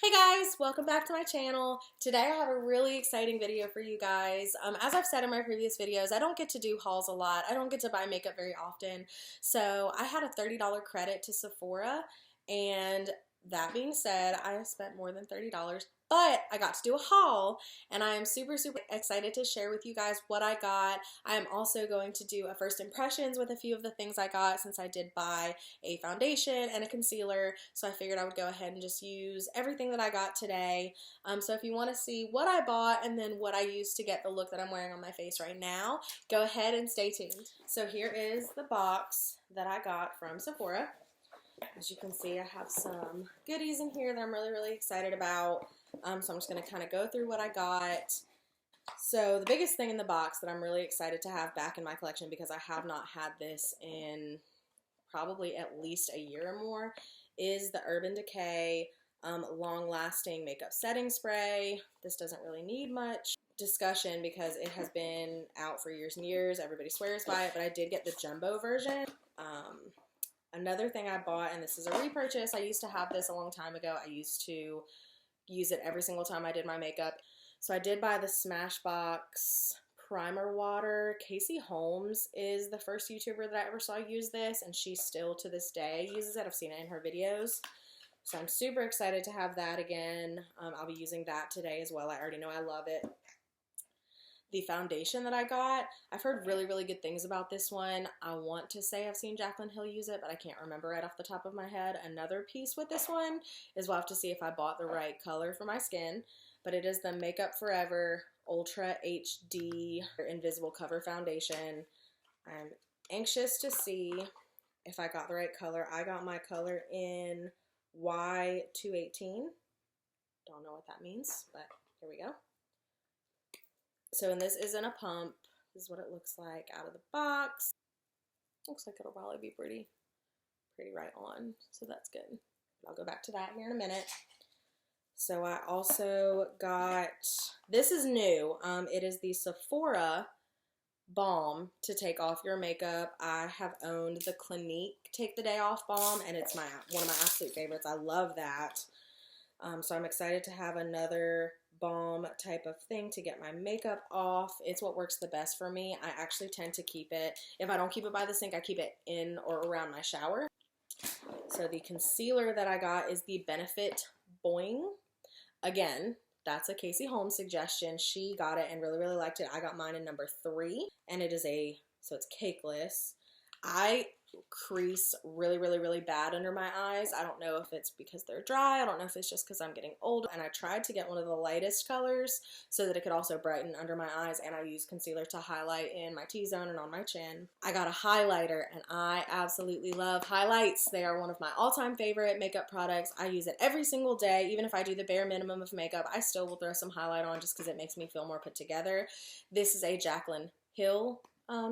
Hey guys, welcome back to my channel. Today I have a really exciting video for you guys. As I've said in my previous videos, I don't get to do hauls a lot. I don't get to buy makeup very often. So I had a $30 credit to Sephora, and that being said, I spent more than $30, but I got to do a haul, and I am super excited to share with you guys what I got. I am also going to do a first impressions with a few of the things I got, since I did buy a foundation and a concealer, so I figured I would go ahead and just use everything that I got today. So if you want to see what I bought and then what I used to get the look that I'm wearing on my face right now, go ahead and stay tuned. So here is the box that I got from Sephora. As you can see, I have some goodies in here that I'm really excited about. So I'm just going to kind of go through what I got. So the biggest thing in the box that I'm really excited to have back in my collection, because I have not had this in probably at least a year or more, is the Urban Decay long-lasting makeup setting spray. This doesn't really need much discussion because it has been out for years and years. Everybody swears by it, but I did get the jumbo version. Another thing I bought, and this is a repurchase, I used to have this a long time ago. I used to use it every single time I did my makeup. So I did buy the Smashbox primer water. Casey Holmes is the first YouTuber that I ever saw use this, and she still to this day uses it. I've seen it in her videos. So I'm super excited to have that again. I'll be using that today as well. I already know I love it. The foundation that I got, I've heard really good things about this one. I want to say I've seen Jaclyn Hill use it, but I can't remember right off the top of my head. Another piece with this one is we'll have to see if I bought the right color for my skin, but it is the Makeup Forever Ultra HD Invisible Cover Foundation. I'm anxious to see if I got the right color. I got my color in Y218. Don't know what that means, but here we go. So, and this isn't a pump. This is what it looks like out of the box. Looks like it'll probably be pretty right on, so that's good. I'll go back to that here in a minute. So I also got, this is new. It is the Sephora Bomb to take off your makeup. I have owned the Clinique Take the Day Off Balm, and it's one of my absolute favorites. I love that. So I'm excited to have another balm type of thing to get my makeup off. It's what works the best for me. I actually tend to keep it, if I don't keep it by the sink, I keep it in or around my shower. So the concealer that I got is the Benefit BOI-ING. Again, that's a Casey Holmes suggestion. She got it and really liked it. I got mine in number 3, and it is so it's cakeless. I crease really bad under my eyes. I don't know if it's because they're dry. I don't know if it's just because I'm getting older. And I tried to get one of the lightest colors so that it could also brighten under my eyes, and I use concealer to highlight in my T-zone and on my chin. I got a highlighter, and I absolutely love highlights. They are one of my all-time favorite makeup products. I use it every single day. Even if I do the bare minimum of makeup, I still will throw some highlight on just because it makes me feel more put together. This is a Jaclyn Hill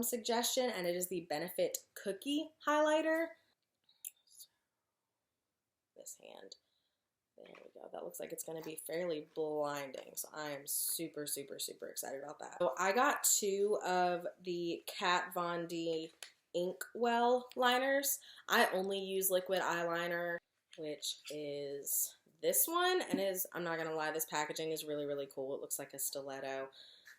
suggestion, and it is the Benefit Cookie Highlighter. This hand. There we go. That looks like it's going to be fairly blinding, so I am super excited about that. So I got 2 of the Kat Von D Inkwell liners. I only use liquid eyeliner, which is this one, and I'm not going to lie, this packaging is really cool. It looks like a stiletto.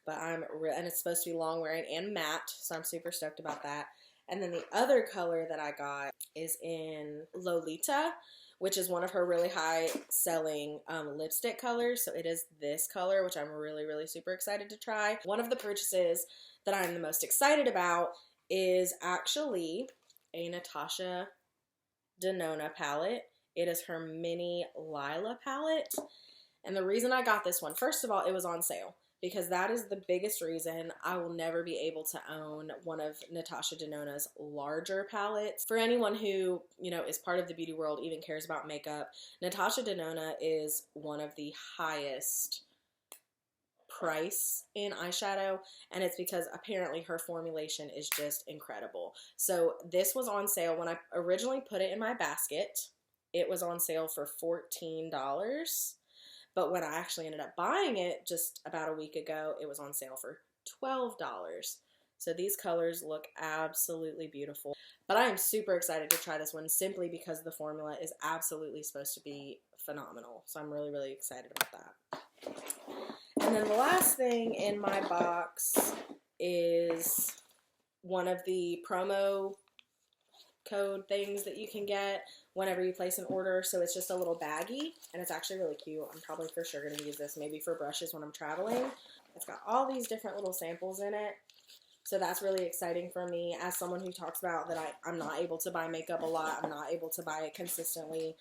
But and it's supposed to be long wearing and matte, so I'm super stoked about that. And then the other color that I got is in Lolita, which is one of her really high selling lipstick colors. So it is this color, which I'm really super excited to try. One of the purchases that I'm the most excited about is actually a Natasha Denona palette. It is her mini Lila palette. And the reason I got this one, first of all, it was on sale, because that is the biggest reason I will never be able to own one of Natasha Denona's larger palettes. For anyone who, is part of the beauty world, even cares about makeup, Natasha Denona is one of the highest price in eyeshadow, and it's because apparently her formulation is just incredible. So this was on sale when I originally put it in my basket. It was on sale for $14. But when I actually ended up buying it just about a week ago, it was on sale for $12. So these colors look absolutely beautiful. But I am super excited to try this one simply because the formula is absolutely supposed to be phenomenal. So I'm really, really excited about that. And then the last thing in my box is one of the promo code things that you can get whenever you place an order. So it's just a little baggie, and it's actually really cute. I'm probably for sure going to use this maybe for brushes when I'm traveling. It's got all these different little samples in it. So that's really exciting for me as someone who talks about that I'm not able to buy makeup a lot. I'm not able to buy it consistently.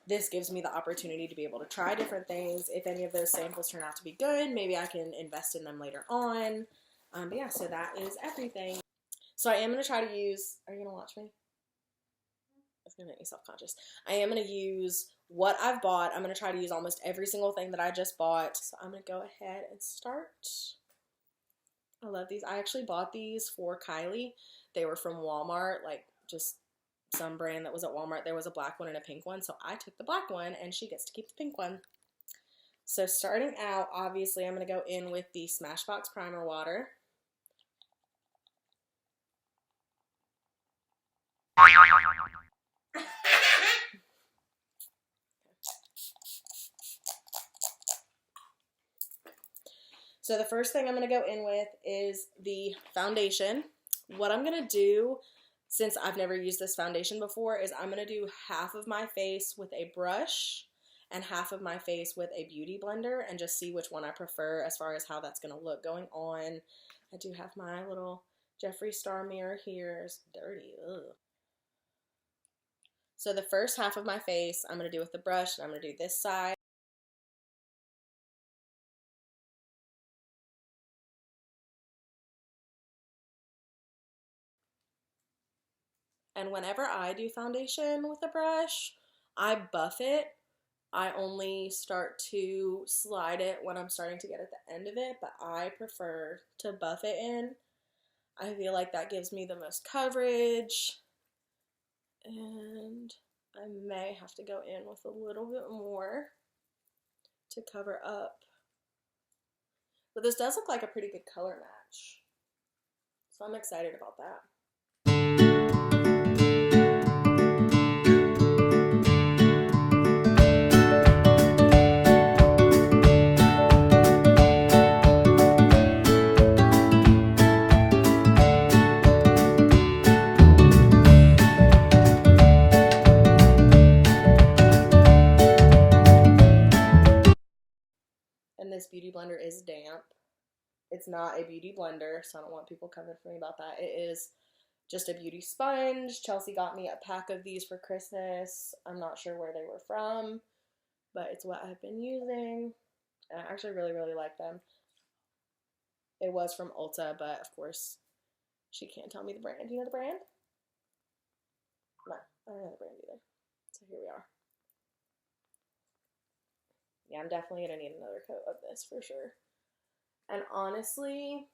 This gives me the opportunity to be able to try different things. If any of those samples turn out to be good, maybe I can invest in them later on. But yeah, so that is everything. So I am going to try to use, are you going to watch me? It's going to make me self-conscious. I am going to use what I've bought. I'm going to try to use almost every single thing that I just bought. So I'm going to go ahead and start. I love these. I actually bought these for Kylie. They were from Walmart, like just some brand that was at Walmart. There was a black one and a pink one, so I took the black one and she gets to keep the pink one. So starting out, obviously I'm going to go in with the Smashbox Primer Water. So the first thing I'm going to go in with is the foundation. What I'm going to do, since I've never used this foundation before, is I'm going to do half of my face with a brush and half of my face with a beauty blender and just see which one I prefer as far as how that's going to look going on. I do have my little Jeffree Star mirror here. It's dirty. Ugh. So the first half of my face I'm going to do with the brush, and I'm going to do this side. And whenever I do foundation with a brush, I buff it. I only start to slide it when I'm starting to get at the end of it, but I prefer to buff it in. I feel like that gives me the most coverage, and I may have to go in with a little bit more to cover up. But this does look like a pretty good color match, so I'm excited about that. And this beauty blender is damp. It's not a beauty blender, so I don't want people coming for me about that. It is just a beauty sponge. Chelsea got me a pack of these for Christmas. I'm not sure where they were from, but it's what I've been using. And I actually really, really like them. It was from Ulta, but of course, she can't tell me the brand. Do you know the brand? No, I don't know the brand either. So here we are. Yeah, I'm definitely going to need another coat of this for sure. And honestly,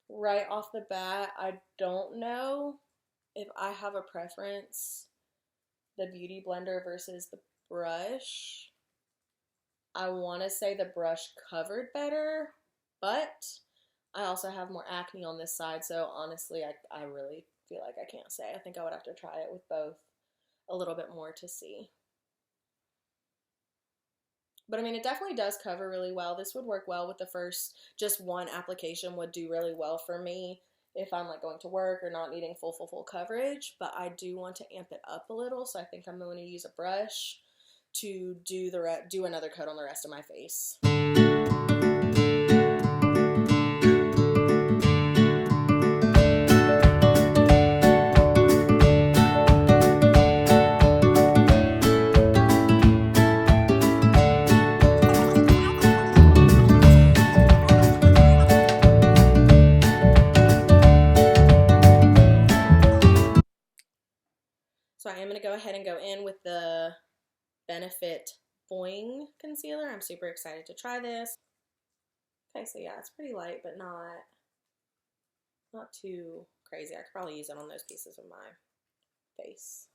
right off the bat, I don't know if I have a preference, the beauty blender versus the brush. I want to say the brush covered better, but I also have more acne on this side, so honestly, I really feel like I can't say. I think I would have to try it with both a little bit more to see. But I mean, it definitely does cover really well. This would work well with the first, just one application would do really well for me if I'm like going to work or not needing full coverage. But I do want to amp it up a little, so I think I'm going to use a brush to do another coat on the rest of my face. So I am going to go ahead and go in with the Benefit BOI-ING concealer. I'm super excited to try this. Okay, so yeah, it's pretty light, but not too crazy. I could probably use it on those pieces of my face.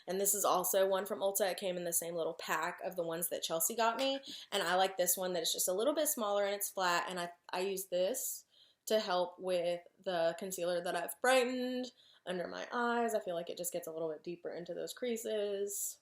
And this is also also one from Ulta. It came in the same little pack of the ones that Chelsea got me, and I like this one that it's just a little bit smaller and it's flat, and I use this to help with the concealer that I've brightened under my eyes. I feel like it just gets a little bit deeper into those creases.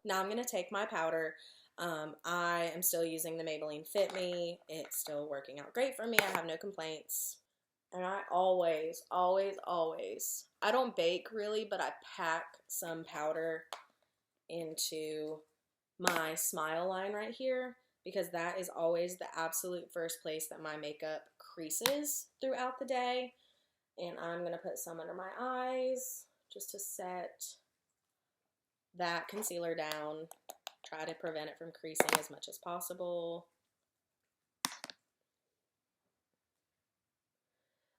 Now I'm going to take my powder. I am still using the Maybelline Fit Me. It's still working out great for me. I have no complaints. And I always, I don't bake really, but I pack some powder into my smile line right here, because that is always the absolute first place that my makeup creases throughout the day. And I'm going to put some under my eyes just to set that concealer down, try to prevent it from creasing as much as possible.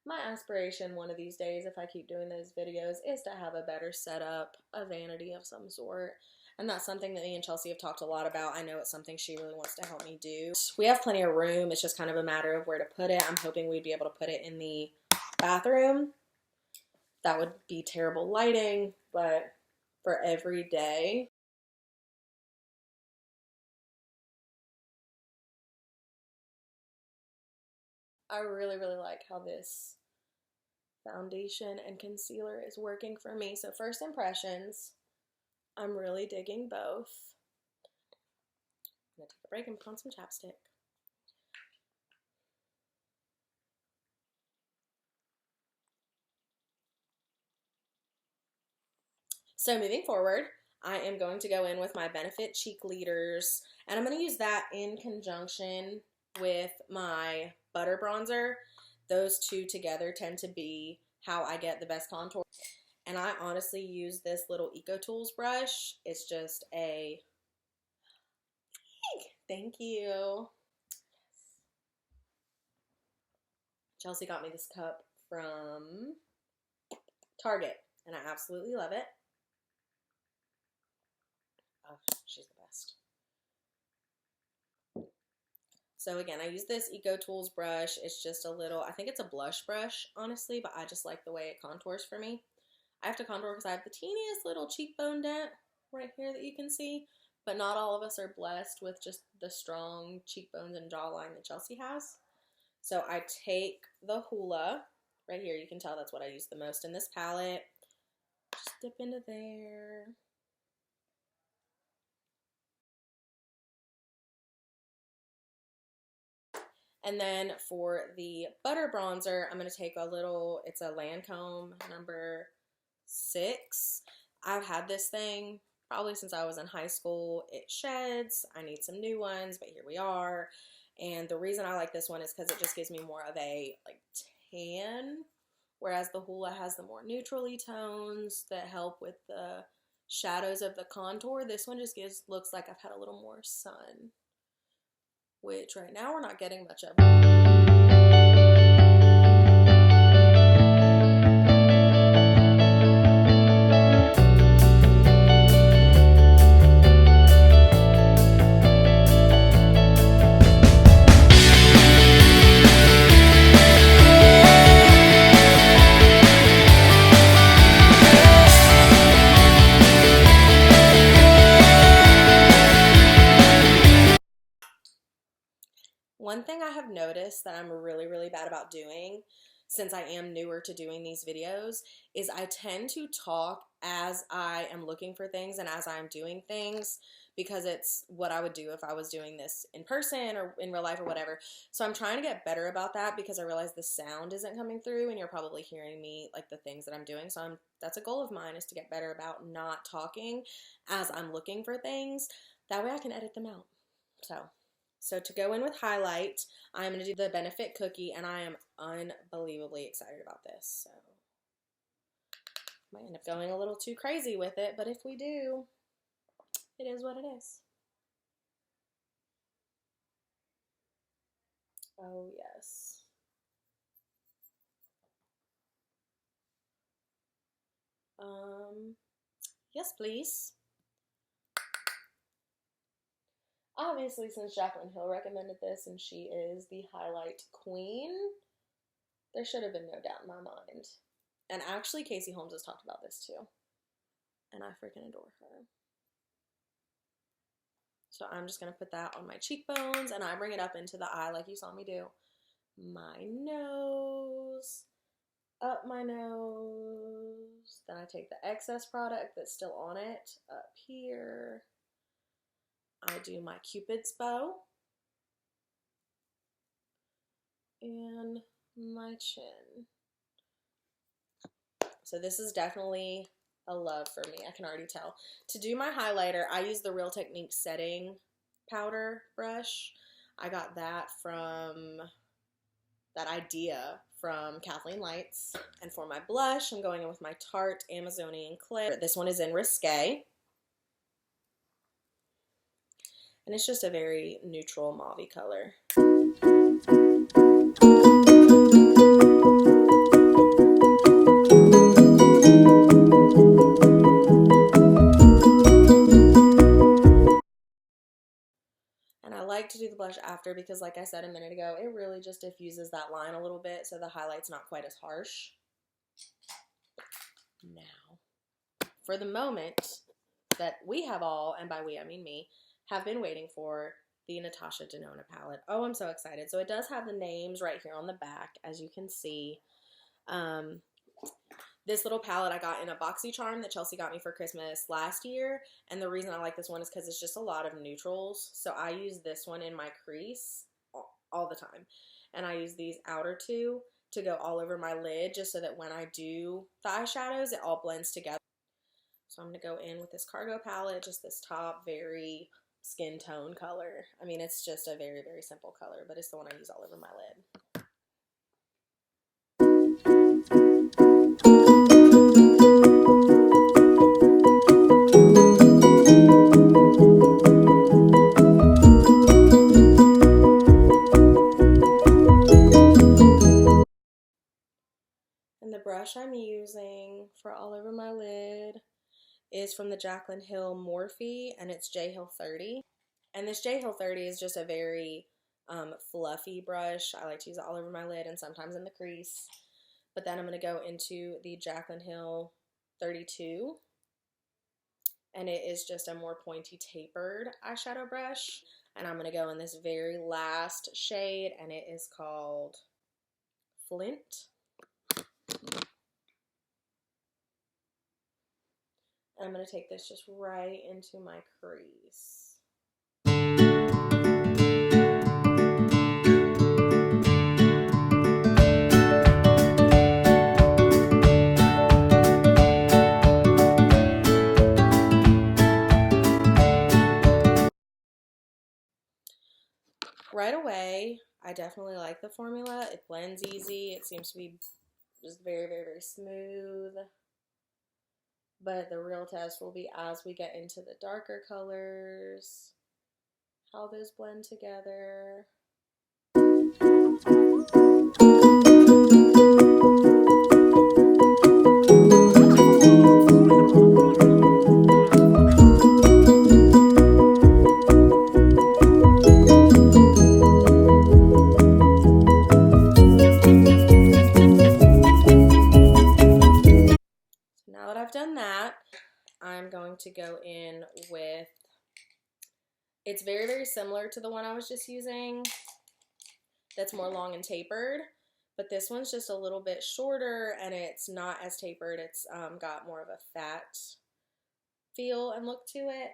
My aspiration one of these days, if I keep doing those videos, is to have a better setup, a vanity of some sort. And that's something that me and Chelsea have talked a lot about. I know it's something she really wants to help me do. We have plenty of room. It's just kind of a matter of where to put it. I'm hoping we'd be able to put it in the bathroom. That would be terrible lighting, but for every day. I really like how this foundation and concealer is working for me. So first impressions, I'm really digging both. I'm gonna take a break and put on some chapstick. So moving forward, I am going to go in with my Benefit Cheerleaders, and I'm going to use that in conjunction with my butter bronzer. Those two together tend to be how I get the best contour. And I honestly use this little Eco Tools brush. It's just a, thank you. Chelsea got me this cup from Target, and I absolutely love it. Oh, she's the best. So again, I use this Eco Tools brush. It's just a little, I think it's a blush brush, honestly, but I just like the way it contours for me. I have to contour because I have the teeniest little cheekbone dent right here that you can see, but not all of us are blessed with just the strong cheekbones and jawline that Chelsea has. So I take the Hoola, right here, you can tell that's what I use the most in this palette. Just dip into there. And then for the butter bronzer, I'm going to take a little, it's a Lancome number 6. I've had this thing probably since I was in high school. It sheds. I need some new ones, but here we are. And the reason I like this one is because it just gives me more of a like tan, whereas the Hoola has the more neutrally tones that help with the shadows of the contour. This one just looks like I've had a little more sun, which right now we're not getting much of. One thing I have noticed that I'm really bad about doing, since I am newer to doing these videos, is I tend to talk as I am looking for things and as I'm doing things, because it's what I would do if I was doing this in person or in real life or whatever. So I'm trying to get better about that, because I realize the sound isn't coming through and you're probably hearing me, like, the things that I'm doing. So that's a goal of mine, is to get better about not talking as I'm looking for things. That way I can edit them out. So to go in with highlight, I'm going to do the Benefit Cookie, and I am unbelievably excited about this. So Might end up going a little too crazy with it, but if we do, it is what it is. Oh, yes. Yes, please. Obviously, since Jaclyn Hill recommended this and she is the highlight queen, there should have been no doubt in my mind. And actually, Casey Holmes has talked about this too. And I freaking adore her. So I'm just going to put that on my cheekbones, and I bring it up into the eye like you saw me do. My nose, up my nose. Then I take the excess product that's still on it up here. I do my Cupid's bow and my chin. So this is definitely a love for me. I can already tell. To do my highlighter, I use the Real Technique setting powder brush. I got that idea from Kathleen Lights. And for my blush, I'm going in with my Tarte Amazonian Clay. This one is in Risque. And it's just a very neutral mauve color. And I like to do the blush after because, like I said a minute ago, it really just diffuses that line a little bit so the highlight's not quite as harsh. Now, for the moment that we have all, and by we I mean me, have been waiting for, the Natasha Denona palette. Oh, I'm so excited. So it does have the names right here on the back, as you can see. This little palette I got in a BoxyCharm that Chelsea got me for Christmas last year. And the reason I like this one is because it's just a lot of neutrals. So I use this one in my crease all the time. And I use these outer two to go all over my lid just so that when I do the eyeshadows, it all blends together. So I'm going to go in with this Cargo palette, just this top, very skin tone color. I mean, it's just a very, very simple color, but it's the one I use all over my lid. And the brush I'm using for all over my lid is from the Jaclyn Hill Morphe, and it's J Hill 30. And this J Hill 30 is just a very fluffy brush. I like to use it all over my lid and sometimes in the crease. But then I'm going to go into the Jaclyn Hill 32. And it is just a more pointy tapered eyeshadow brush. And I'm going to go in this very last shade, and it is called Flint. And I'm going to take this just right into my crease. Right away, I definitely like the formula. It blends easy. It seems to be just very, very, very smooth. But the real test will be as we get into the darker colors, how those blend together. Now that I've done that, I'm going to go in with, it's very, very similar to the one I was just using that's more long and tapered, but this one's just a little bit shorter and it's not as tapered. It's got more of a fat feel and look to it.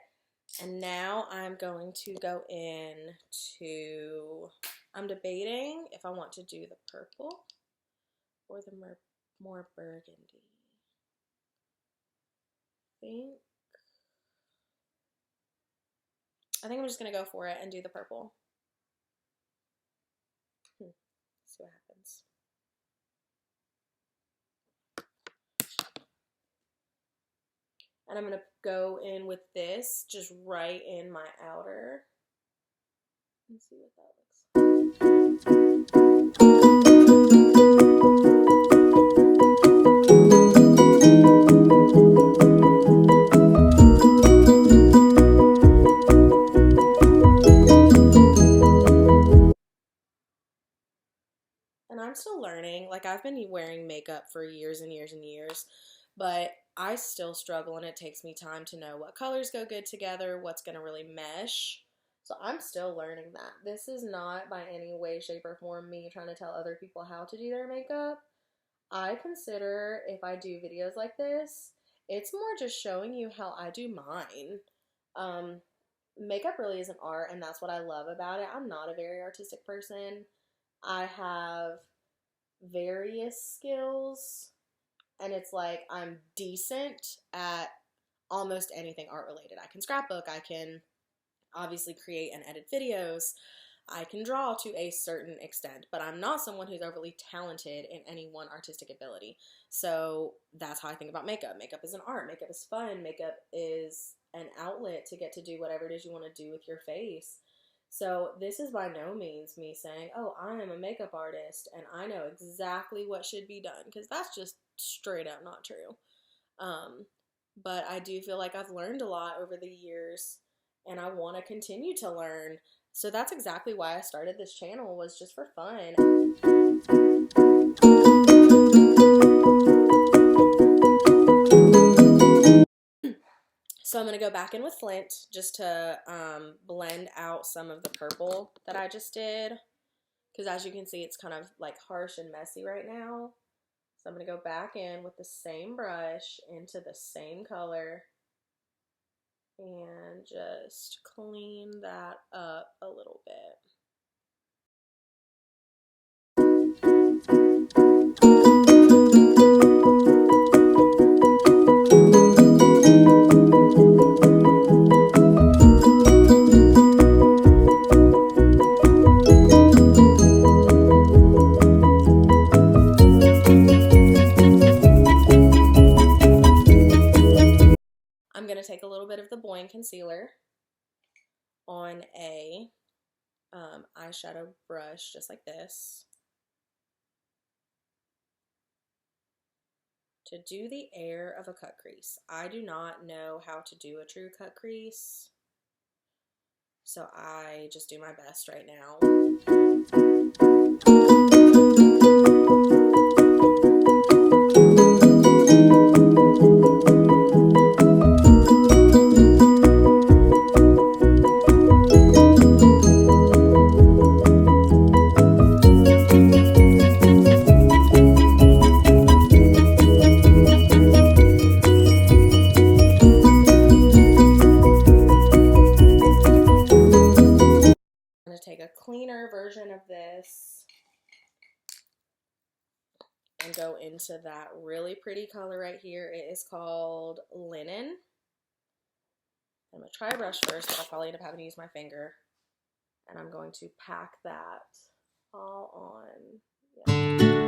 And now I'm going to go in to, I'm debating if I want to do the purple or the more burgundy. I think I'm just going to go for it and do the purple. See what happens. And I'm going to go in with this just right in my outer. Let's see what that And I'm still learning. Like, I've been wearing makeup for years and years and years, but I still struggle, and it takes me time to know what colors go good together, what's going to really mesh. So I'm still learning that. This is not by any way, shape, or form me trying to tell other people how to do their makeup. I consider if I do videos like this, it's more just showing you how I do mine. Makeup really is an art, and that's what I love about it. I'm not a very artistic person. I have various skills, and it's like I'm decent at almost anything art related. I can scrapbook, I can obviously create and edit videos, I can draw to a certain extent, but I'm not someone who's overly talented in any one artistic ability. So that's how I think about makeup. Makeup is an art, makeup is fun, makeup is an outlet to get to do whatever it is you want to do with your face. So this is by no means me saying, oh, I am a makeup artist and I know exactly what should be done, because that's just straight up not true. But I do feel like I've learned a lot over the years, and I want to continue to learn. So that's exactly why I started this channel, was just for fun. So I'm going to go back in with Flint just to blend out some of the purple that I just did. Because as you can see, it's kind of like harsh and messy right now. So I'm going to go back in with the same brush into the same color and just clean that up a little bit. I'm going to take a little bit of the BOI-ING concealer on a eyeshadow brush just like this to do the air of a cut crease. I do not know how to do a true cut crease, so I just do my best right now. Take a cleaner version of this and go into that really pretty color right here. It is called Linen. I'm going to try a brush first, but I'll probably end up having to use my finger. And I'm going to pack that all on. Yeah.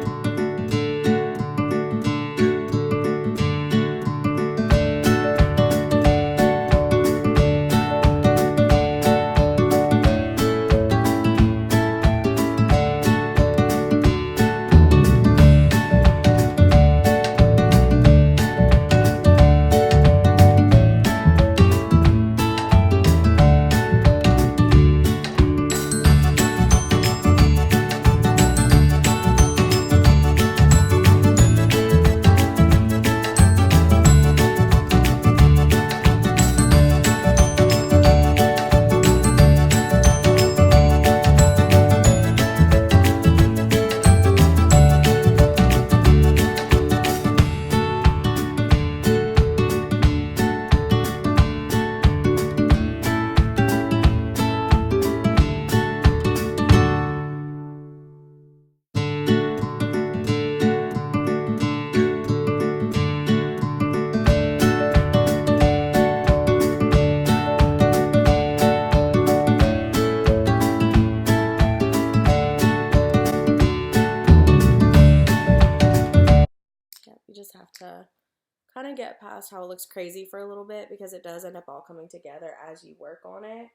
past how it looks crazy for a little bit because it does end up all coming together as you work on it.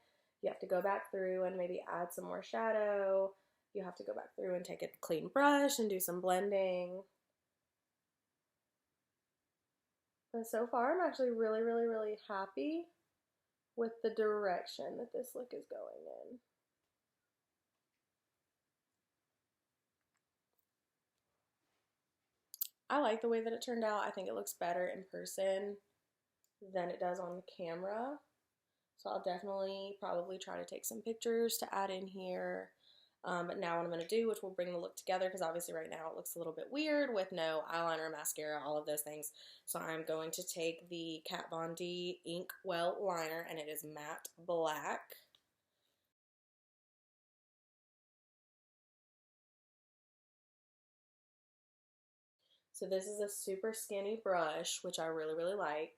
You have to go back through and maybe add some more shadow. You have to go back through and take a clean brush and do some blending. But so far, I'm actually really, really, really happy with the direction that this look is going in. I like the way that it turned out. I think it looks better in person than it does on the camera. So I'll definitely probably try to take some pictures to add in here. But now what I'm going to do, which will bring the look together, because obviously right now it looks a little bit weird with no eyeliner, mascara, all of those things. So I'm going to take the Kat Von D Ink Well Liner, and it is matte black. So this is a super skinny brush, which I really, really like.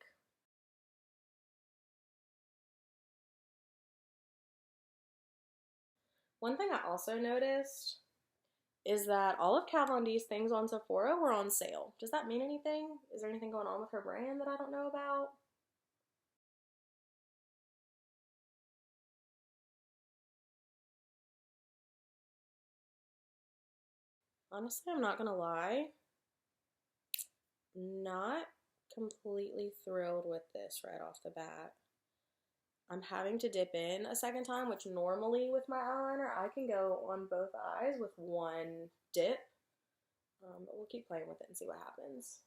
One thing I also noticed is that all of Kat Von D's things on Sephora were on sale. Does that mean anything? Is there anything going on with her brand that I don't know about? Honestly, I'm not gonna lie. Not completely thrilled with this right off the bat. I'm having to dip in a second time, which normally with my eyeliner, I can go on both eyes with one dip. But we'll keep playing with it and see what happens.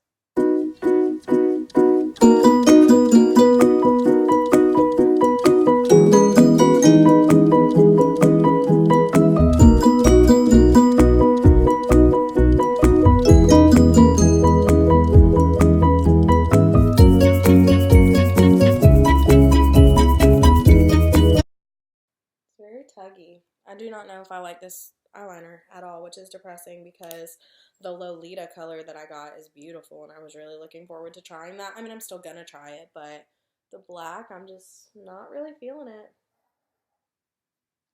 It's very tuggy. I do not know if I like this eyeliner at all, which is depressing because the Lolita color that I got is beautiful and I was really looking forward to trying that. I mean, I'm still gonna try it, but the black, I'm just not really feeling it.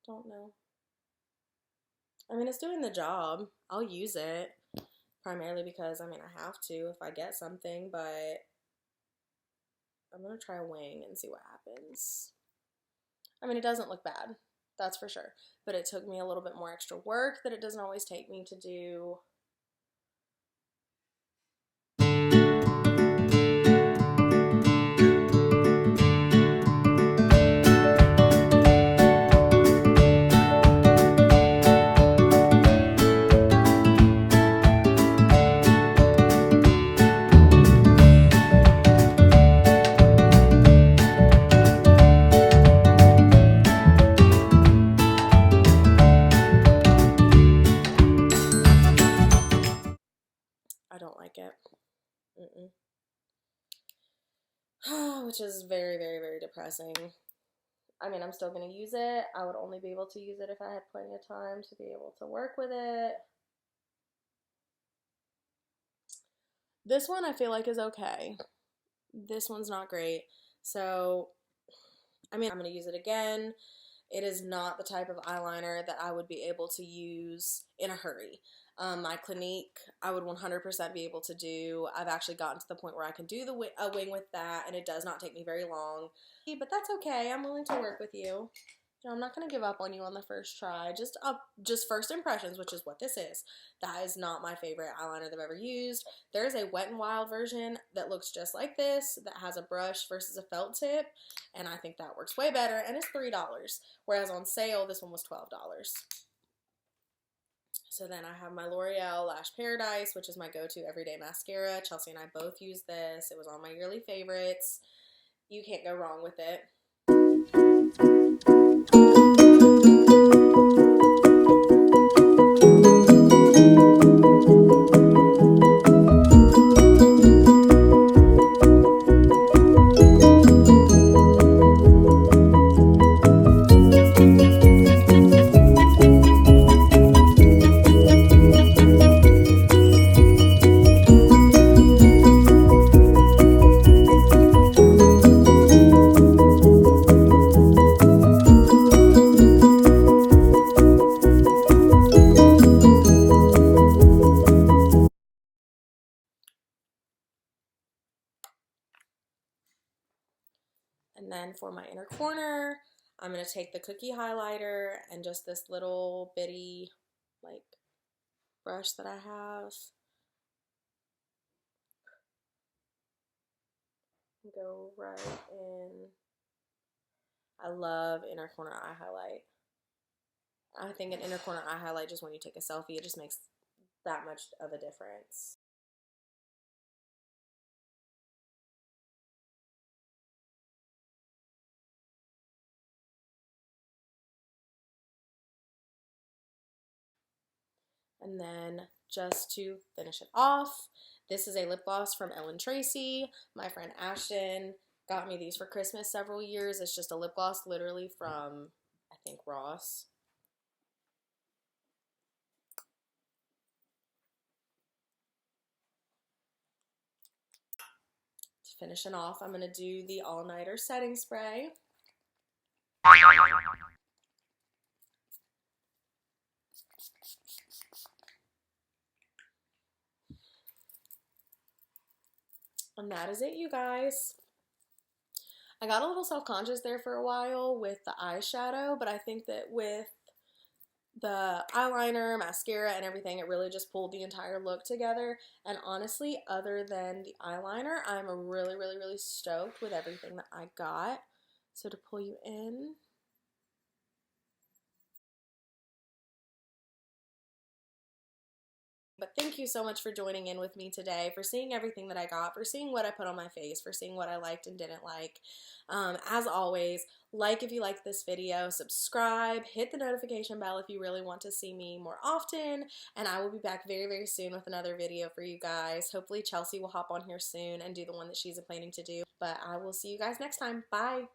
Don't know. I mean, it's doing the job. I'll use it primarily because, I mean, I have to if I get something, but I'm gonna try a wing and see what happens. I mean, it doesn't look bad. That's for sure. But it took me a little bit more extra work that it doesn't always take me to do. I don't like it. Which is very, very, very depressing. I mean, I'm still going to use it. I would only be able to use it if I had plenty of time to be able to work with it. This one I feel like is okay. This one's not great. So, I mean, I'm going to use it again. It is not the type of eyeliner that I would be able to use in a hurry. My Clinique, I would 100% be able to do. I've actually gotten to the point where I can do a wing with that, and it does not take me very long. But that's okay. I'm willing to work with you. I'm not going to give up on you on the first try. Just first impressions, which is what this is. That is not my favorite eyeliner that I've ever used. There is a Wet n Wild version that looks just like this, that has a brush versus a felt tip, and I think that works way better, and it's $3. Whereas on sale, this one was $12. So then I have my L'Oreal Lash Paradise, which is my go-to everyday mascara. Chelsea and I both use this. It was on my yearly favorites. You can't go wrong with it. for my inner corner, I'm going to take the cookie highlighter and just this little bitty like brush that I have. Go right in. I love inner corner eye highlight. I think an inner corner eye highlight, just when you take a selfie, it just makes that much of a difference. And then just to finish it off, this is a lip gloss from Ellen Tracy. My friend Ashton got me these for Christmas several years. It's just a lip gloss literally from, I think, Ross. Finishing off, I'm going to do the All Nighter setting spray. And that is it, you guys. I got a little self-conscious there for a while with the eyeshadow, but I think that with the eyeliner, mascara, and everything, it really just pulled the entire look together. And honestly, other than the eyeliner, I'm really, really, really stoked with everything that I got. So to pull you in, but thank you so much for joining in with me today, for seeing everything that I got, for seeing what I put on my face, for seeing what I liked and didn't like. As always, like if you liked this video, subscribe, hit the notification bell if you really want to see me more often, and I will be back very, very soon with another video for you guys. Hopefully Chelsea will hop on here soon and do the one that she's planning to do, but I will see you guys next time. Bye!